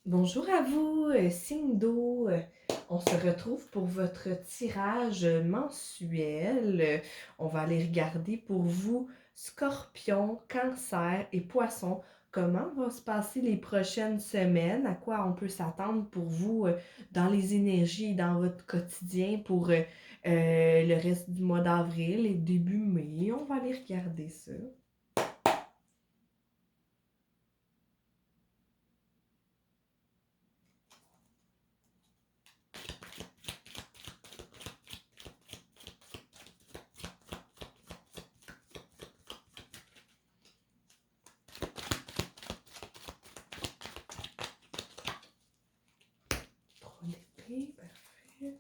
Bonjour à vous, signe d'eau. On se retrouve pour votre tirage mensuel. On va aller regarder pour vous, Scorpion, Cancer et Poisson, comment vont se passer les prochaines semaines, à quoi on peut s'attendre pour vous dans les énergies, dans votre quotidien pour le reste du mois d'avril et début mai. On va aller regarder ça. Trois d'épée, parfait.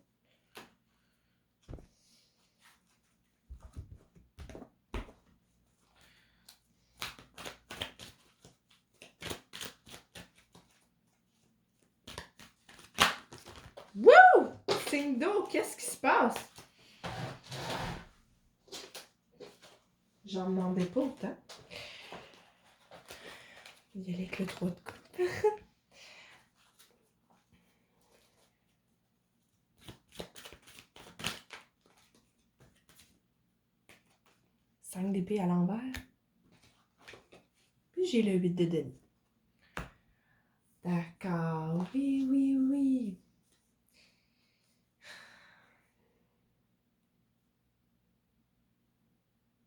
Wouh! Signe d'eau, qu'est-ce qui se passe? J'en demandais pas autant. Il y aller avec le 3 de coupe. Cinq d'épée à l'envers. Puis j'ai le 8 de denier. D'accord, oui, oui, oui.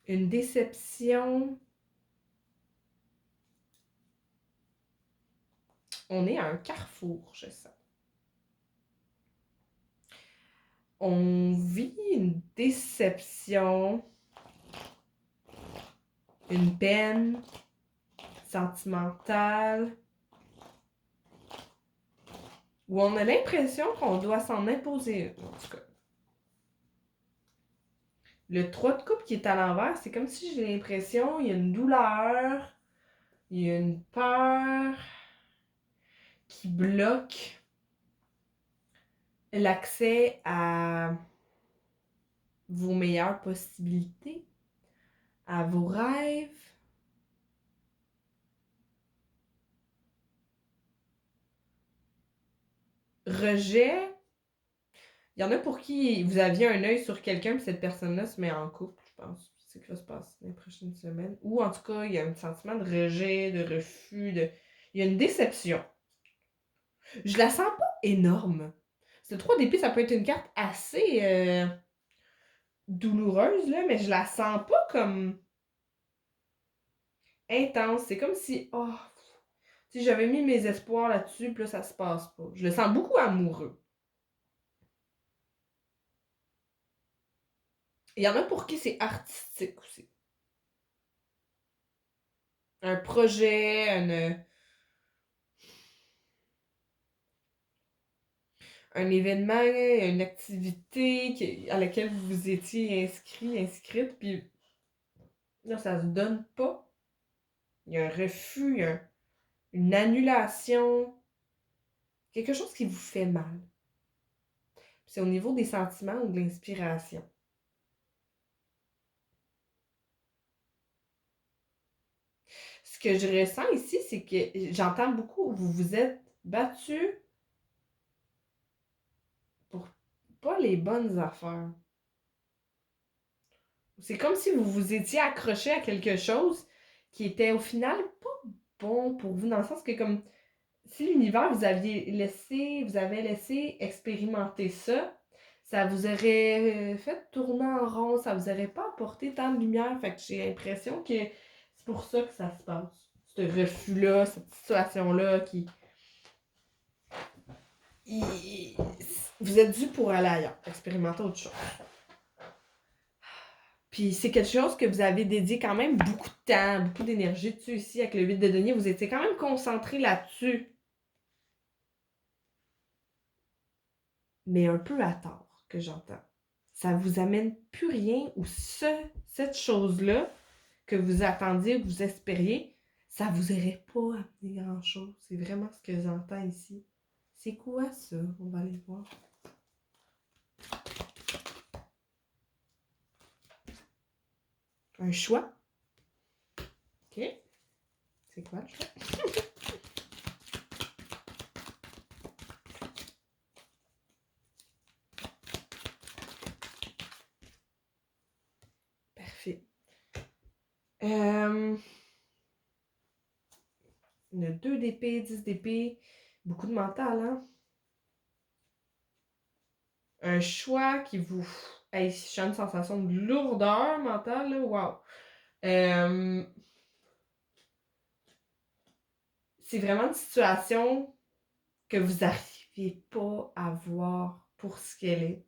Une déception. On est à un carrefour, je sens. On vit une déception, une peine sentimentale, où on a l'impression qu'on doit s'en imposer une, en tout cas. Le 3 de coupe qui est à l'envers, c'est comme si j'ai l'impression il y a une douleur, il y a une peur qui bloque l'accès à vos meilleures possibilités, à vos rêves. Rejet. Il y en a pour qui vous aviez un œil sur quelqu'un puis cette personne-là se met en couple, je pense. C'est ce qui va se passer les prochaines semaines. Ou en tout cas, il y a un sentiment de rejet, de refus, il y a une déception. Je la sens pas énorme. Ce 3 d'épée, ça peut être une carte assez douloureuse, là, mais je la sens pas comme intense. C'est comme si, oh, si j'avais mis mes espoirs là-dessus, puis là, ça se passe pas. Je le sens beaucoup amoureux. Il y en a pour qui c'est artistique aussi. Un projet, un événement, une activité à laquelle vous vous étiez inscrite, puis là, ça se donne pas. Il y a un refus, une annulation, quelque chose qui vous fait mal. Puis c'est au niveau des sentiments ou de l'inspiration. Ce que je ressens ici, c'est que j'entends beaucoup, vous vous êtes battu pour pas les bonnes affaires. C'est comme si vous vous étiez accroché à quelque chose qui était au final pas bon pour vous, dans le sens que comme si l'univers vous avait laissé expérimenter ça, ça vous aurait fait tourner en rond, ça vous aurait pas apporté tant de lumière. Fait que j'ai l'impression que c'est pour ça que ça se passe. Ce refus-là, cette situation-là qui. Vous êtes dû pour aller ailleurs, expérimenter autre chose. Puis c'est quelque chose que vous avez dédié quand même beaucoup de temps, beaucoup d'énergie dessus ici avec le 8 de denier. Vous étiez quand même concentré là-dessus. Mais un peu à tort, que j'entends. Ça vous amène plus rien ou cette chose-là que vous attendiez, que vous espériez, ça vous aurait pas amené grand-chose. C'est vraiment ce que j'entends ici. C'est quoi ça? On va aller voir. Un choix? OK. C'est quoi le choix? On a 2 d'épée, 10 d'épée. Beaucoup de mental, hein? Un choix qui vous... Hey, j'ai une sensation de lourdeur mentale, là. Wow! C'est vraiment une situation que vous n'arrivez pas à voir pour ce qu'elle est.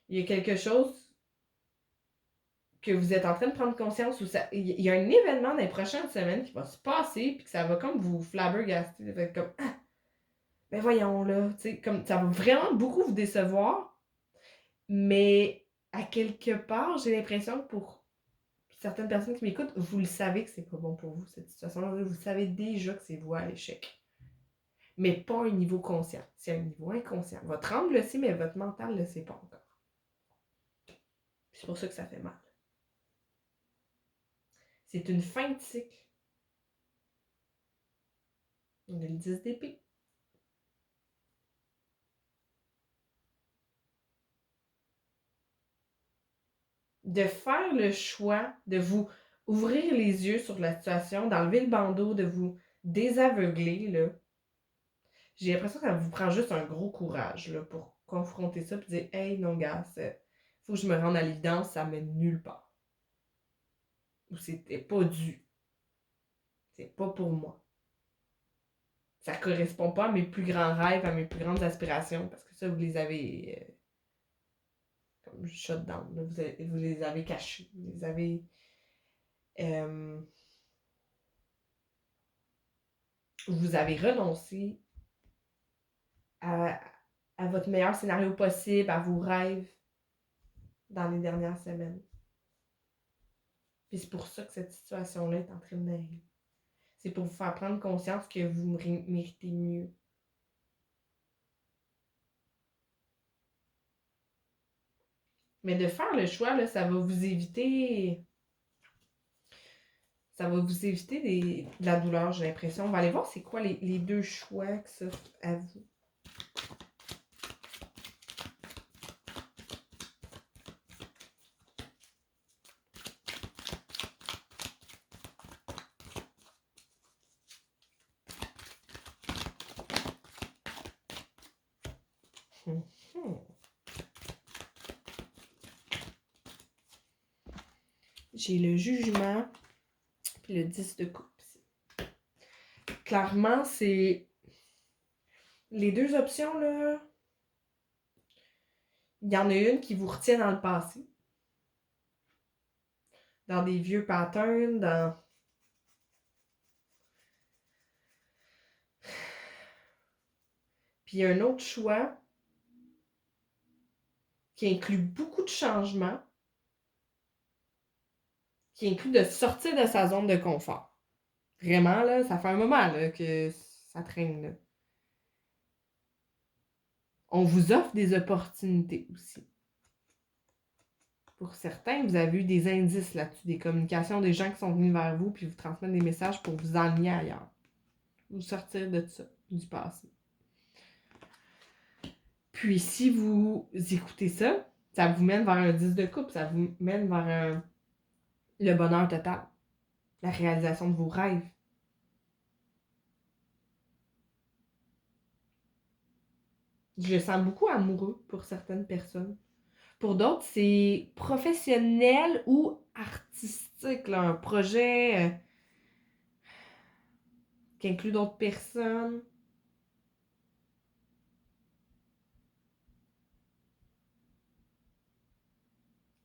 Il y a quelque chose que vous êtes en train de prendre conscience où il y a un événement dans les prochaines semaines qui va se passer puis que ça va comme vous flabbergaster. Vous êtes comme ah, ben voyons là, tu sais, comme ça va vraiment beaucoup vous décevoir, mais à quelque part, j'ai l'impression que pour certaines personnes qui m'écoutent, vous le savez que c'est pas bon pour vous cette situation-là. Vous savez déjà que c'est voué à l'échec. Mais pas à un niveau conscient, c'est un niveau inconscient. Votre âme le sait, mais votre mental le sait pas encore. C'est pour ça que ça fait mal. C'est une fin de cycle. On a le 10 d'épée. De faire le choix de vous ouvrir les yeux sur la situation, d'enlever le bandeau, de vous désaveugler, là. J'ai l'impression que ça vous prend juste un gros courage là, pour confronter ça et dire hey, non, gars, faut que je me rende à l'évidence, ça mène nulle part. Ou c'était pas dû. C'est pas pour moi. Ça correspond pas à mes plus grands rêves, à mes plus grandes aspirations, parce que ça, vous les avez comme shut down. Là. Vous les avez cachés. Vous les avez. euh, vous avez renoncé à, à votre meilleur scénario possible, à vos rêves dans les dernières semaines. Puis c'est pour ça que cette situation-là est en train d'arriver. C'est pour vous faire prendre conscience que vous méritez mieux. Mais de faire le choix, là, ça va vous éviter. Ça va vous éviter de la douleur, j'ai l'impression. On va aller voir c'est quoi les deux choix qui s'offrent à vous. J'ai le jugement puis le 10 de coupe. Clairement, c'est les deux options, là. Il y en a une qui vous retient dans le passé. Dans des vieux patterns, dans... Puis il y a un autre choix qui inclut beaucoup de changements, qui inclut de sortir de sa zone de confort. Vraiment, là, ça fait un moment là, que ça traîne. Là. On vous offre des opportunités aussi. Pour certains, vous avez eu des indices là-dessus, des communications, des gens qui sont venus vers vous puis vous transmettre des messages pour vous enligner ailleurs. Vous sortir de ça, du passé. Puis si vous écoutez ça, ça vous mène vers un 10 de coupe, ça vous mène vers le bonheur total, la réalisation de vos rêves. Je le sens beaucoup amoureux pour certaines personnes. Pour d'autres, c'est professionnel ou artistique, là, un projet qui inclut d'autres personnes.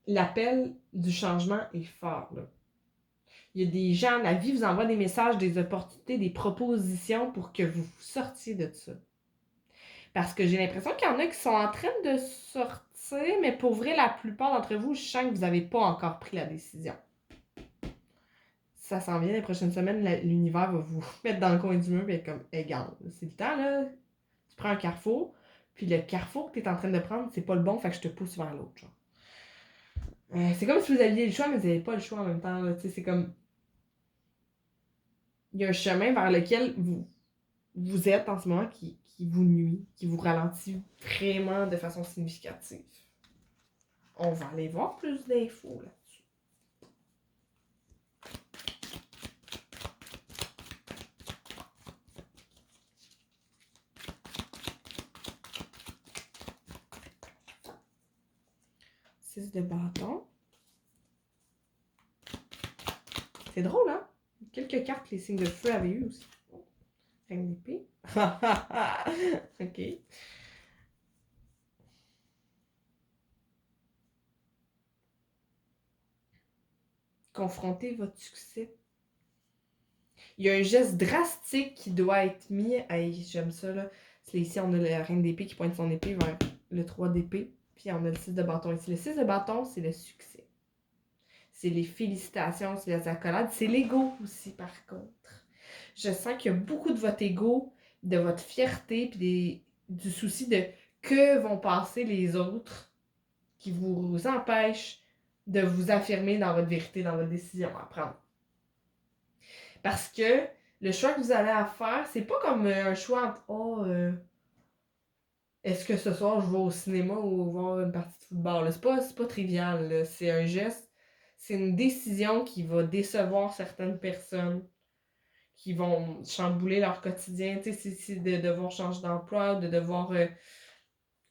L'appel du changement est fort. Là. Il y a des gens, la vie vous envoie des messages, des opportunités, des propositions pour que vous sortiez de ça. Parce que j'ai l'impression qu'il y en a qui sont en train de sortir, mais pour vrai, la plupart d'entre vous, je sens que vous n'avez pas encore pris la décision. Ça s'en vient les prochaines semaines, l'univers va vous mettre dans le coin du mur et être comme, hey, regarde, c'est le temps, là. Tu prends un carrefour, puis le carrefour que tu es en train de prendre, c'est pas le bon, fait que je te pousse vers l'autre, genre. C'est comme si vous aviez le choix, mais vous n'avez pas le choix en même temps, là. Tu sais, c'est comme... Il y a un chemin vers lequel vous êtes en ce moment qui vous nuit, qui vous ralentit vraiment de façon significative. On va aller voir plus d'infos là-dessus. 6 de bâton. C'est drôle, hein? Quelques cartes que les signes de feu avaient eu aussi. Reine d'épée. OK. Confrontez votre succès. Il y a un geste drastique qui doit être mis. Hey, j'aime ça, là. Ici, on a la reine d'épée qui pointe son épée vers le 3 d'épée. Puis on a le 6 de bâton ici. Le 6 de bâton, c'est le succès. C'est les félicitations, c'est les accolades. C'est l'ego aussi, par contre. Je sens qu'il y a beaucoup de votre ego, de votre fierté, puis du souci de que vont passer les autres qui vous empêchent de vous affirmer dans votre vérité, dans votre décision à prendre. Parce que le choix que vous allez à faire, c'est pas comme un choix entre est-ce que ce soir je vais au cinéma ou voir une partie de football. C'est pas trivial. Là. C'est un geste, c'est une décision qui va décevoir certaines personnes, qui vont chambouler leur quotidien. Tu sais, c'est de devoir changer d'emploi, de devoir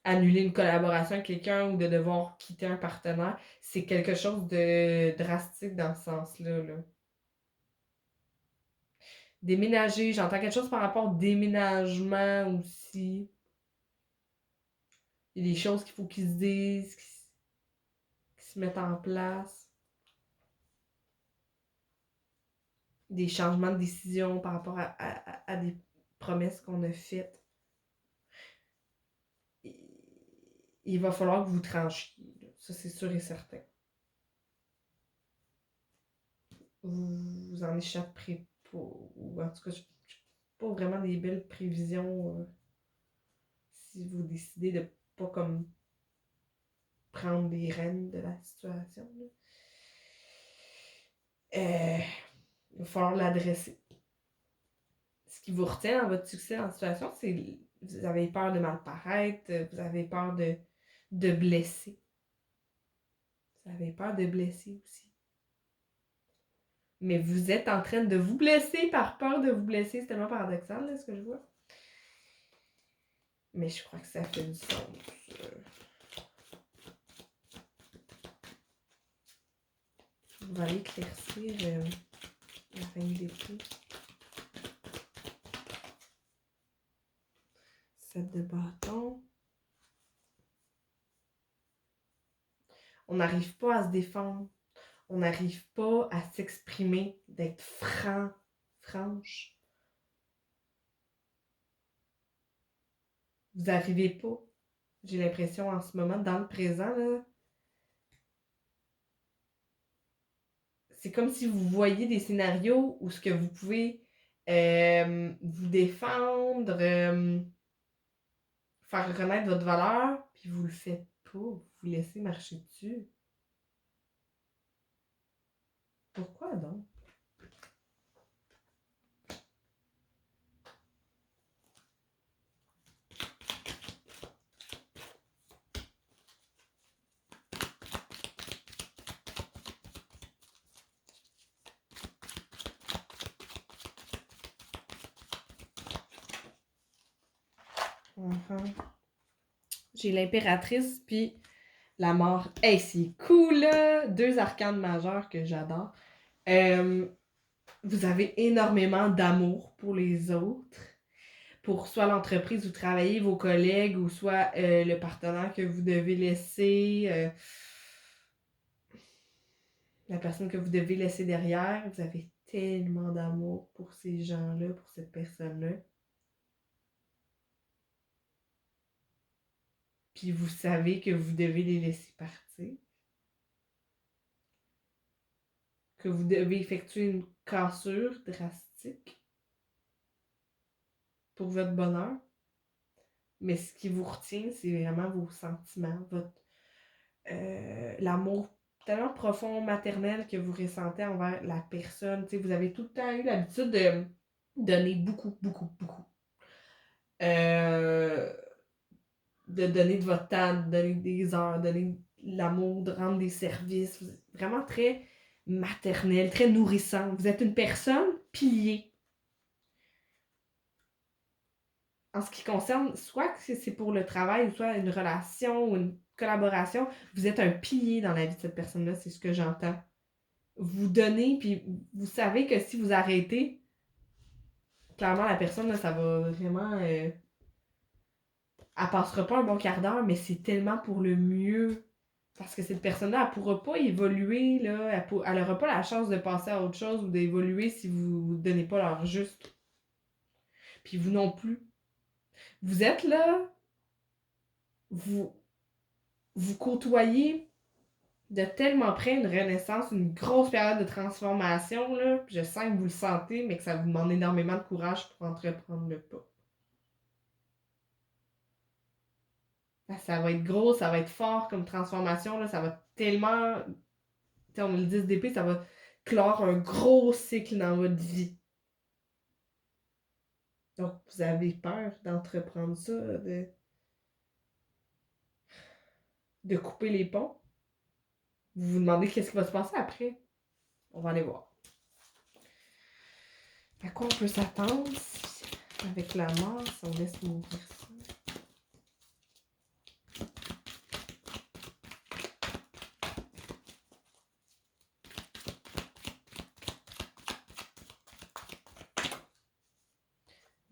annuler une collaboration avec quelqu'un ou de devoir quitter un partenaire. C'est quelque chose de drastique dans ce sens-là. Là. Déménager, j'entends quelque chose par rapport au déménagement aussi. Il y a des choses qu'il faut qu'ils se disent, qu'ils se mettent en place. Des changements de décision par rapport à des promesses qu'on a faites. Il va falloir que vous tranchiez. Ça, c'est sûr et certain. Vous en échapperez pas. Ou en tout cas, pas vraiment des belles prévisions si vous décidez de pas comme prendre les rênes de la situation. Il va falloir l'adresser. Ce qui vous retient dans votre succès dans la situation, c'est que vous avez peur de mal paraître, vous avez peur de blesser. Vous avez peur de blesser aussi. Mais vous êtes en train de vous blesser par peur de vous blesser. C'est tellement paradoxal, là, ce que je vois. Mais je crois que ça fait du sens. On va aller éclaircir la reine d'épée. 7 de bâton. On n'arrive pas à se défendre. On n'arrive pas à s'exprimer, d'être franche. Vous n'arrivez pas. J'ai l'impression en ce moment, dans le présent, là, c'est comme si vous voyez des scénarios où ce que vous pouvez vous défendre, faire reconnaître votre valeur, puis vous le faites pas. Vous vous laissez marcher dessus. Pourquoi donc? J'ai l'impératrice, puis la mort. Hey, c'est cool, là! 2 arcanes majeures que j'adore. Vous avez énormément d'amour pour les autres, pour soit l'entreprise où vous travaillez, vos collègues, ou soit le partenaire que vous devez laisser, la personne que vous devez laisser derrière. Vous avez tellement d'amour pour ces gens-là, pour cette personne-là. Puis vous savez que vous devez les laisser partir. Que vous devez effectuer une cassure drastique pour votre bonheur. Mais ce qui vous retient, c'est vraiment vos sentiments, l'amour tellement profond, maternel que vous ressentez envers la personne. T'sais, vous avez tout le temps eu l'habitude de donner beaucoup. De donner de votre temps, de donner des heures, de donner de l'amour, de rendre des services. Vous êtes vraiment très maternel, très nourrissant. Vous êtes une personne pilier. En ce qui concerne, soit que c'est pour le travail, ou soit une relation, ou une collaboration. Vous êtes un pilier dans la vie de cette personne-là, c'est ce que j'entends. Vous donnez, puis vous savez que si vous arrêtez, clairement, la personne, là, ça va vraiment... elle passera pas un bon quart d'heure, mais c'est tellement pour le mieux. Parce que cette personne-là, elle pourra pas évoluer, là. Elle aura pas la chance de passer à autre chose ou d'évoluer si vous ne donnez pas leur juste. Puis vous non plus. Vous êtes là, vous, vous côtoyez de tellement près une renaissance, une grosse période de transformation, là. Puis je sens que vous le sentez, mais que ça vous demande énormément de courage pour entreprendre le pas. Ça va être gros, ça va être fort comme transformation, là. Ça va tellement... on me le dit d'épée, ça va clore un gros cycle dans votre vie. Donc, vous avez peur d'entreprendre ça, de couper les ponts. Vous vous demandez qu'est-ce qui va se passer après. On va aller voir. À quoi on peut s'attendre avec la mort si on laisse mourir ça?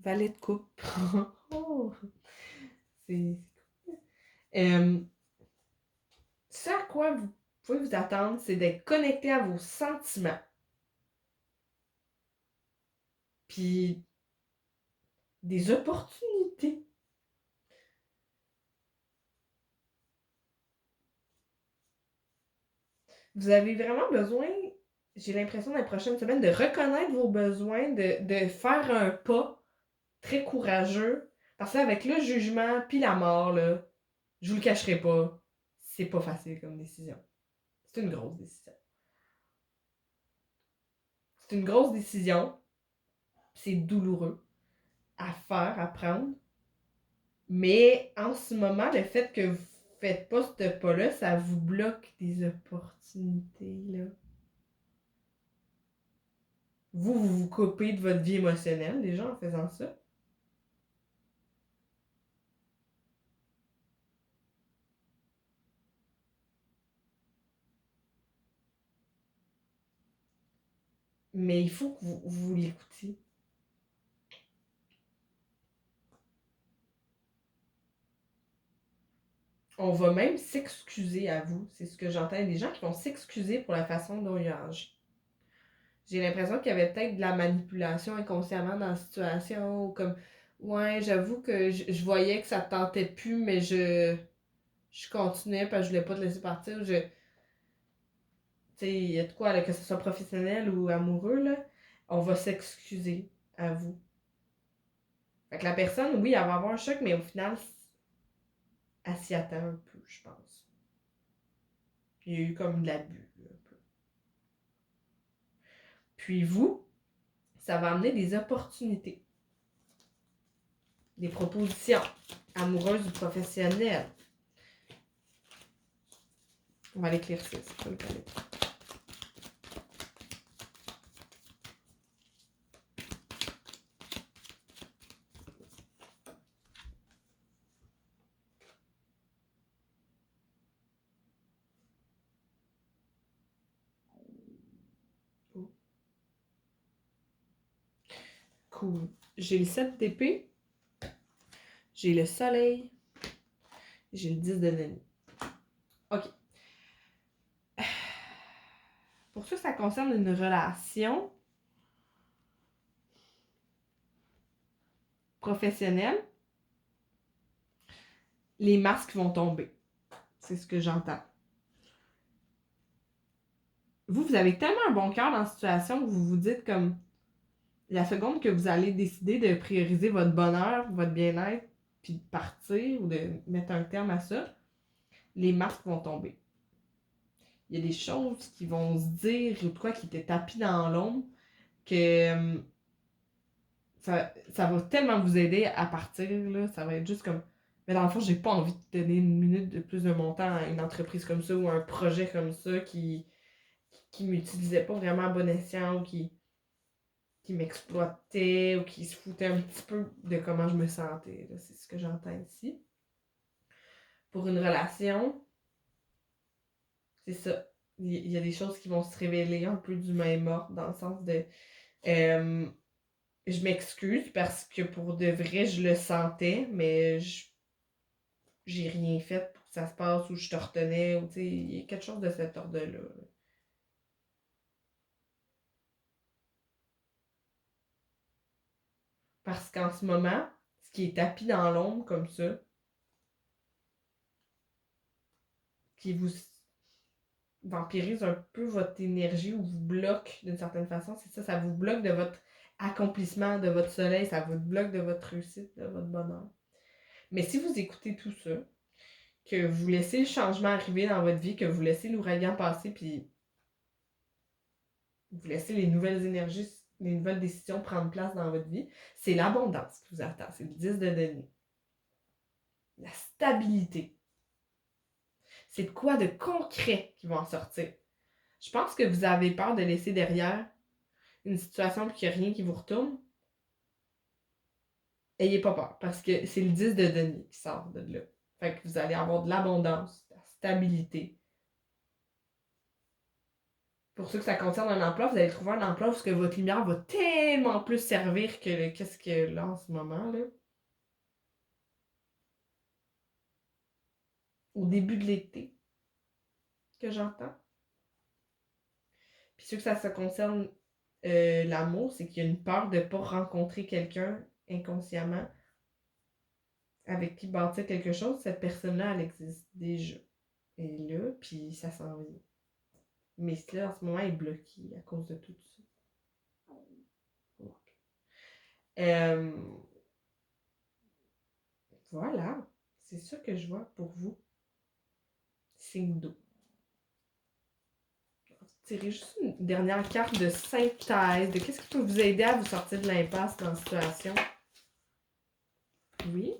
Valet de coupe. Oh! C'est cool. Ce à quoi vous pouvez vous attendre, c'est d'être connecté à vos sentiments. Puis des opportunités. Vous avez vraiment besoin, j'ai l'impression dans les prochaines semaines, de reconnaître vos besoins, de faire un pas très courageux. Parce qu'avec le jugement puis la mort, là, je vous le cacherai pas, c'est pas facile comme décision. C'est une grosse décision. C'est une grosse décision. C'est douloureux à faire, à prendre. Mais en ce moment, le fait que vous faites pas ce pas-là, ça vous bloque des opportunités, là. Vous coupez de votre vie émotionnelle, déjà, en faisant ça. Mais il faut que vous l'écoutiez. On va même s'excuser à vous. C'est ce que j'entends. Des gens qui vont s'excuser pour la façon dont ils ont agi. J'ai l'impression qu'il y avait peut-être de la manipulation inconsciemment dans la situation. Ou comme, ouais, j'avoue que je voyais que ça te tentait plus, mais je continuais parce que je voulais pas te laisser partir. Tu sais, il y a de quoi, là, que ce soit professionnel ou amoureux, là. On va s'excuser à vous. Fait que la personne, oui, elle va avoir un choc, mais au final, elle s'y attend un peu, je pense. Il y a eu comme de l'abus, un peu. Puis vous, ça va amener des opportunités, des propositions amoureuses ou professionnelles. On va l'éclaircir, c'est pas le palais. Oh. Cool. J'ai le 7 d'épée, j'ai le soleil, j'ai le 10 de denier. OK. Pour ça, ça concerne une relation professionnelle, les masques vont tomber. C'est ce que j'entends. Vous avez tellement un bon cœur dans la situation que vous vous dites comme la seconde que vous allez décider de prioriser votre bonheur, votre bien-être, puis de partir ou de mettre un terme à ça, les masques vont tomber. Il y a des choses qui vont se dire ou de quoi qui étaient tapis dans l'ombre que ça va tellement vous aider à partir, là. Ça va être juste comme. Mais dans le fond, j'ai pas envie de donner une minute de plus de mon temps à une entreprise comme ça ou à un projet comme ça qui m'utilisait pas vraiment à bon escient ou qui m'exploitait ou qui se foutait un petit peu de comment je me sentais. C'est ce que j'entends ici. pour une relation, c'est ça. Il y a des choses qui vont se révéler un peu du même ordre, dans le sens de... euh, je m'excuse parce que pour de vrai, je le sentais, mais j'ai rien fait pour que ça se passe ou je te retenais, ou tu sais, il y a quelque chose de cet ordre-là. Parce qu'en ce moment, ce qui est tapis dans l'ombre comme ça, qui vous vampirise un peu votre énergie ou vous bloque d'une certaine façon, c'est ça, ça vous bloque de votre accomplissement, de votre soleil, ça vous bloque de votre réussite, de votre bonheur. Mais si vous écoutez tout ça, que vous laissez le changement arriver dans votre vie, que vous laissez l'ouragan passer, puis vous laissez les nouvelles énergies, les nouvelles décisions prendre place dans votre vie, c'est l'abondance qui vous attend. C'est le 10 de denier. La stabilité. C'est de quoi de concret qui va en sortir. Je pense que vous avez peur de laisser derrière une situation pour qu'il n'y a rien qui vous retourne. Ayez pas peur, parce que c'est le 10 de denier qui sort de là. Fait que vous allez avoir de l'abondance, de la stabilité. Pour ceux que ça concerne un emploi, vous allez trouver un emploi où que votre lumière va tellement plus servir que qu'est-ce que là en ce moment, là. Au début de l'été, que j'entends. Puis ceux que ça concerne l'amour, c'est qu'il y a une peur de ne pas rencontrer quelqu'un inconsciemment avec qui bâtir quelque chose. Cette personne-là, elle existe déjà. Elle est là, puis ça s'en vient. Mais là, en ce moment, elle est bloquée à cause de tout ça. Euh, voilà. C'est ça que je vois pour vous. Signe d'eau. Tirez juste une dernière carte de synthèse, de qu'est-ce qui peut vous aider à vous sortir de l'impasse dans la situation. Oui.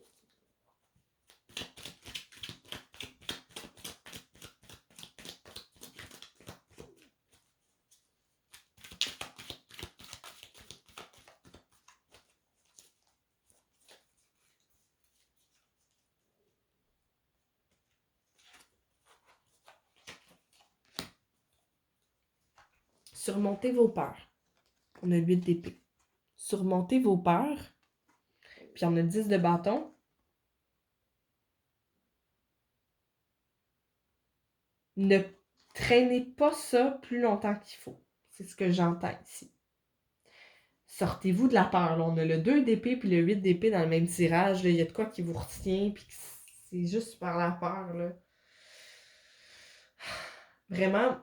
Surmontez vos peurs. On a 8 d'épée. Surmontez vos peurs. Puis on a 10 de bâton. Ne traînez pas ça plus longtemps qu'il faut. C'est ce que j'entends ici. Sortez-vous de la peur. Là. On a le 2 d'épée puis le 8 d'épée dans le même tirage. Il y a de quoi qui vous retient. Puis c'est juste par la peur. Là. Vraiment,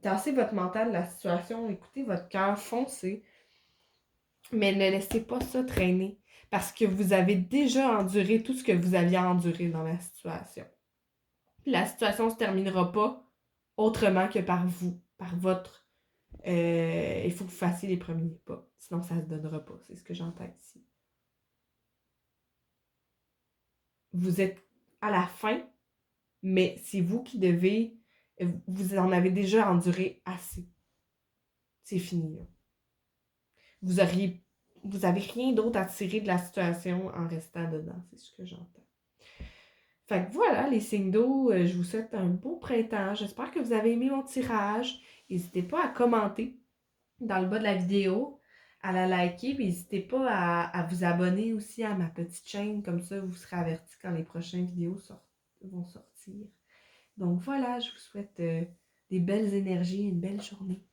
tassez votre mental de la situation. Écoutez votre cœur, foncez. Mais ne laissez pas ça traîner. Parce que vous avez déjà enduré tout ce que vous aviez enduré dans la situation. La situation ne se terminera pas autrement que par vous, par votre... il faut que vous fassiez les premiers pas. Sinon, ça ne se donnera pas. C'est ce que j'entends ici. Vous êtes à la fin, mais c'est vous qui devez... Vous en avez déjà enduré assez. C'est fini, là. Vous avez rien d'autre à tirer de la situation en restant dedans. C'est ce que j'entends. Fait que voilà, les signes d'eau, je vous souhaite un beau printemps. J'espère que vous avez aimé mon tirage. N'hésitez pas à commenter dans le bas de la vidéo, à la liker, puis n'hésitez pas à vous abonner aussi à ma petite chaîne, comme ça vous serez avertis quand les prochaines vidéos vont sortir. Donc voilà, je vous souhaite des belles énergies, une belle journée.